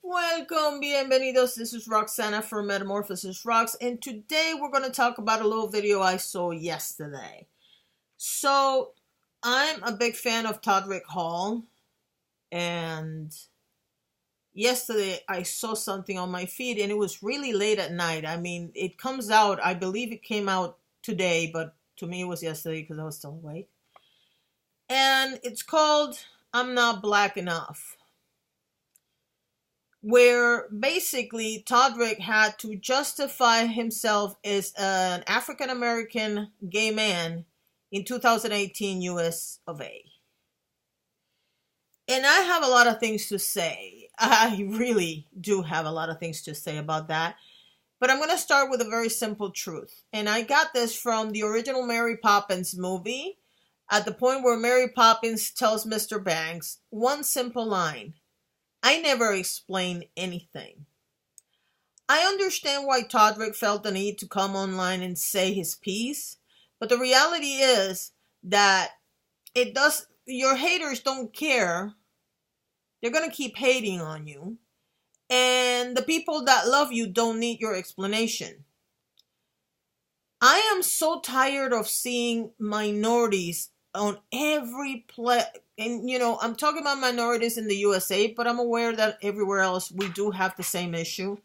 Welcome, bienvenidos. This is Roxana from Metamorphosis Rocks, and today we're going to talk about a little video I saw yesterday. So, I'm a big fan of Todrick Hall, and yesterday I saw something on my feed, and it was really late at night. I mean, it comes out, I believe it came out today, but to me it was yesterday because I was still awake. And it's called I'm Not Black Enough, where basically Todrick had to justify himself as an African-American gay man in 2018 US of A. And I have a lot of things to say. I really do have a lot of things to say about that. But I'm going to start with a very simple truth. And I got this from the original Mary Poppins movie, at the point where Mary Poppins tells Mr. Banks one simple line: I never explain anything. I understand why Todrick felt the need to come online and say his piece, but the reality is that your haters don't care. They're going to keep hating on you. And the people that love you don't need your explanation. I am so tired of seeing minorities on every and I'm talking about minorities in the USA, but I'm aware that everywhere else we do have the same issue.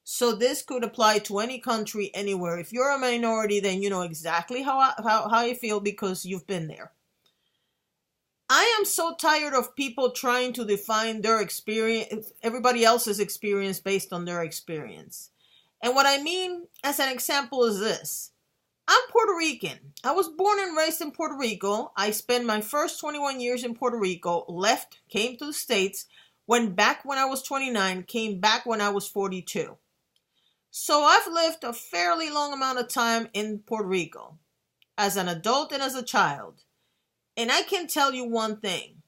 So this could apply to any country, anywhere. If you're a minority, then you know exactly how you feel because you've been there. I am so tired of people trying to define their experience, everybody else's experience based on their experience. And what I mean as an example is this. I'm Puerto Rican. I was born and raised in Puerto Rico. I spent my first 21 years in Puerto Rico, left, came to the States, went back when I was 29, came back when I was 42. So I've lived a fairly long amount of time in Puerto Rico, as an adult and as a child. And I can tell you one thing.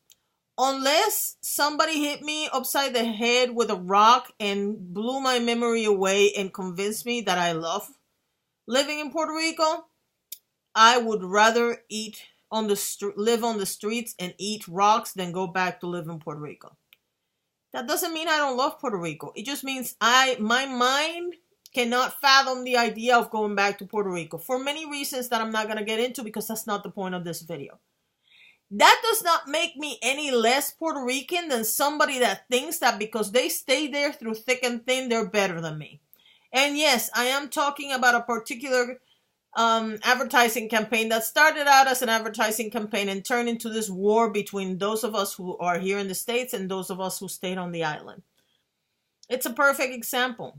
Unless somebody hit me upside the head with a rock and blew my memory away and convinced me that I love living in Puerto Rico, I would rather live on the streets and eat rocks than go back to live in Puerto Rico. That doesn't mean I don't love Puerto Rico. It just means my mind cannot fathom the idea of going back to Puerto Rico for many reasons that I'm not going to get into because that's not the point of this video. That does not make me any less Puerto Rican than somebody that thinks that because they stay there through thick and thin, they're better than me. And yes, I am talking about a particular advertising campaign that started out as an advertising campaign and turned into this war between those of us who are here in the States and those of us who stayed on the island. It's a perfect example.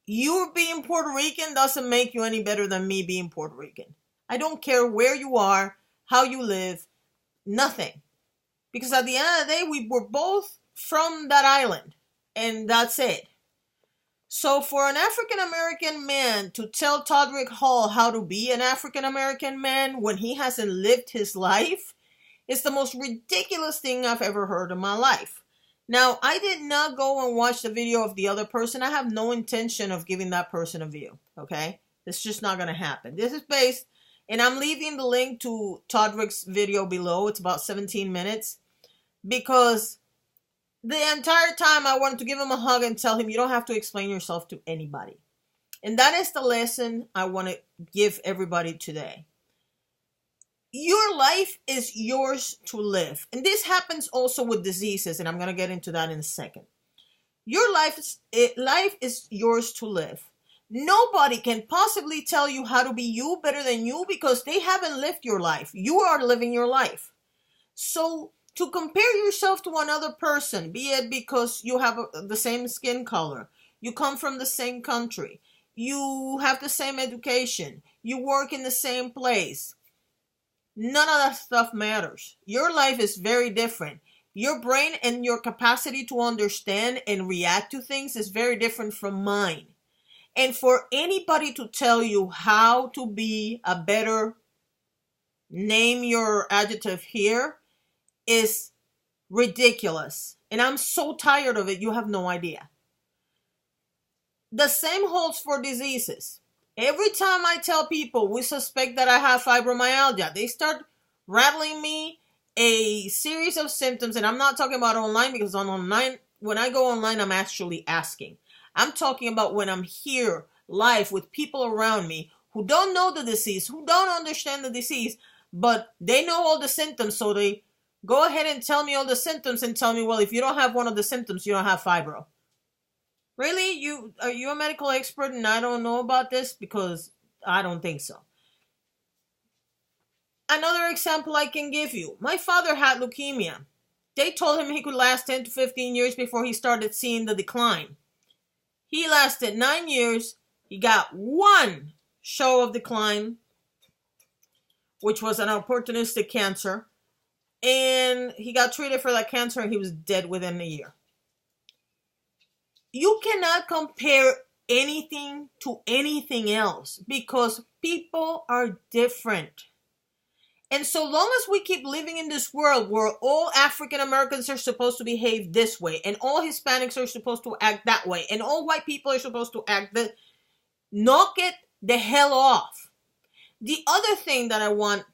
You being Puerto Rican doesn't make you any better than me being Puerto Rican. I don't care where you are, how you live, nothing. Because at the end of the day, we were both from that island. And that's it. So for an African-American man to tell Todrick Hall how to be an African-American man when he hasn't lived his life is the most ridiculous thing I've ever heard in my life. Now, I did not go and watch the video of the other person. I have no intention of giving that person a view, okay? It's just not going to happen. This is based, and I'm leaving the link to Todrick's video below. It's about 17 minutes because the entire time I wanted to give him a hug and tell him you don't have to explain yourself to anybody. And that is the lesson I want to give everybody today. Your life is yours to live. And this happens also with diseases, and I'm going to get into that in a second. Your life is yours to live. Nobody can possibly tell you how to be you better than you because they haven't lived your life. You are living your life. So to compare yourself to another person, be it because you have the same skin color, you come from the same country, you have the same education, you work in the same place, none of that stuff matters. Your life is very different. Your brain and your capacity to understand and react to things is very different from mine. And for anybody to tell you how to be a better, name your adjective here, is ridiculous. And I'm so tired of it, you have no idea. The same holds for diseases. Every time I tell people we suspect that I have fibromyalgia, they start rattling me a series of symptoms, and I'm not talking about online because on online when I go online, I'm actually asking. I'm talking about when I'm here live with people around me who don't know the disease, who don't understand the disease, but they know all the symptoms, so they go ahead and tell me all the symptoms and tell me, well, if you don't have one of the symptoms, you don't have fibro. Really? Are you a medical expert and I don't know about this? Because I don't think so. Another example I can give you. My father had leukemia. They told him he could last 10 to 15 years before he started seeing the decline. He lasted 9 years. He got one show of decline, which was an opportunistic cancer. And he got treated for that cancer and he was dead within a year. You cannot compare anything to anything else because people are different. And so long as we keep living in this world where all African Americans are supposed to behave this way, and all Hispanics are supposed to act that way, and all white people are supposed to act that, knock it the hell off. The other thing that I want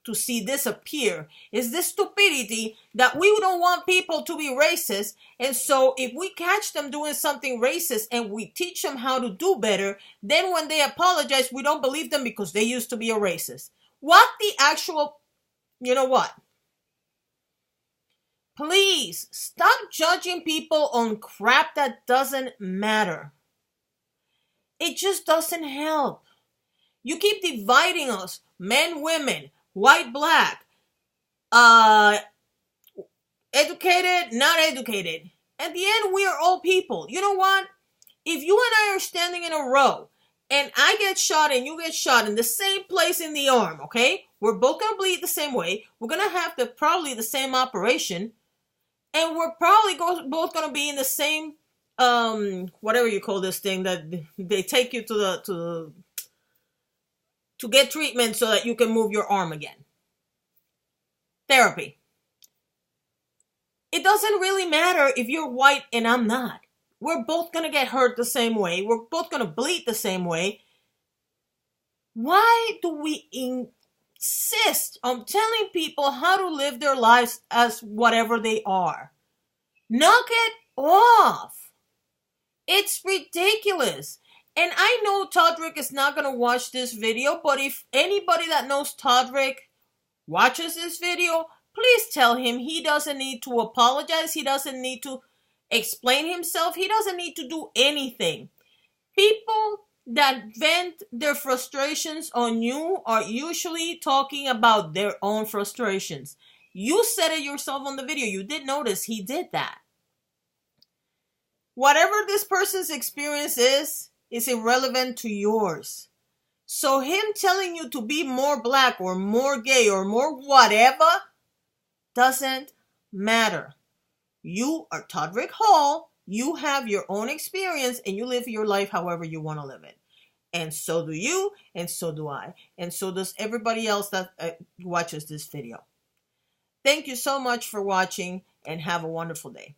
to see disappear is this stupidity that we don't want people to be racist. And so if we catch them doing something racist and we teach them how to do better, then when they apologize, we don't believe them because they used to be a racist. What the actual, you know what? Please stop judging people on crap that doesn't matter. It just doesn't help. You keep dividing us, men, women, white, black, educated, not educated. At the end, we are all people. You know what? If you and I are standing in a row, and I get shot and you get shot in the same place in the arm, okay? We're both going to bleed the same way. We're going to have probably the same operation. And we're probably both going to be in the same, whatever you call this thing that they take you to get treatment so that you can move your arm again. Therapy. It doesn't really matter if you're white and I'm not. We're both going to get hurt the same way. We're both going to bleed the same way. Why do we insist on telling people how to live their lives as whatever they are? Knock it off. It's ridiculous. And I know Todrick is not going to watch this video, but if anybody that knows Todrick watches this video, please tell him he doesn't need to apologize. He doesn't need to explain himself. He doesn't need to do anything. People that vent their frustrations on you are usually talking about their own frustrations. You said it yourself on the video. You did notice he did that. Whatever this person's experience is irrelevant to yours. So him telling you to be more black or more gay or more whatever doesn't matter. You are Todrick Hall. You have your own experience and you live your life however you want to live it. And so do you, and so do I. And so does everybody else that watches this video. Thank you so much for watching and have a wonderful day.